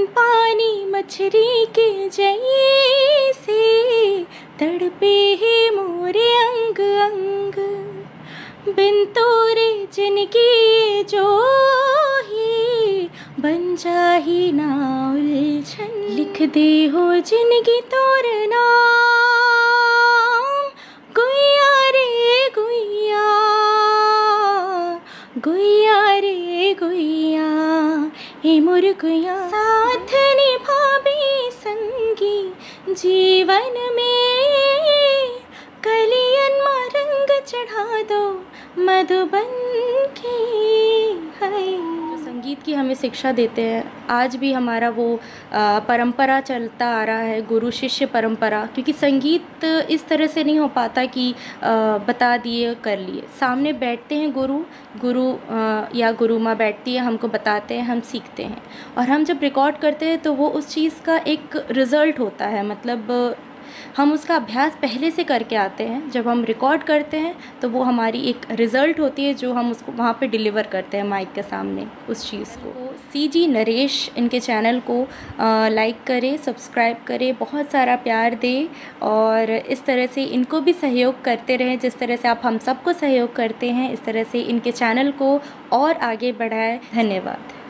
बिन पानी मछली के जैसे तड़पे है मोरे अंग अंग, बिन तोरे जिनकी जो ही बन जाही ना उलझन। लिख दे हो जिनकी तोर नाम, गुइया रे गुइया, गुइया रे गुइया, हे मोर गुइया। साथ निभाबी संगी जीवन में, कलियन मा रंग चढ़ा दो मधुबन की है। संगीत की हमें शिक्षा देते हैं, आज भी हमारा वो परंपरा चलता आ रहा है, गुरु शिष्य परंपरा। क्योंकि संगीत इस तरह से नहीं हो पाता कि बता दिए कर लिए, सामने बैठते हैं गुरु या गुरु माँ बैठती है, हमको बताते हैं, हम सीखते हैं। और हम जब रिकॉर्ड करते हैं तो वो उस चीज़ का एक रिज़ल्ट होता है, मतलब हम उसका अभ्यास पहले से करके आते हैं। जब हम रिकॉर्ड करते हैं तो वो हमारी एक रिज़ल्ट होती है जो हम उसको वहाँ पे डिलीवर करते हैं माइक के सामने उस चीज़ को। CG नरेश इनके चैनल को लाइक करें, सब्सक्राइब करें, बहुत सारा प्यार दें और इस तरह से इनको भी सहयोग करते रहें। जिस तरह से आप हम सबको सहयोग करते हैं, इस तरह से इनके चैनल को और आगे बढ़ाएं। धन्यवाद।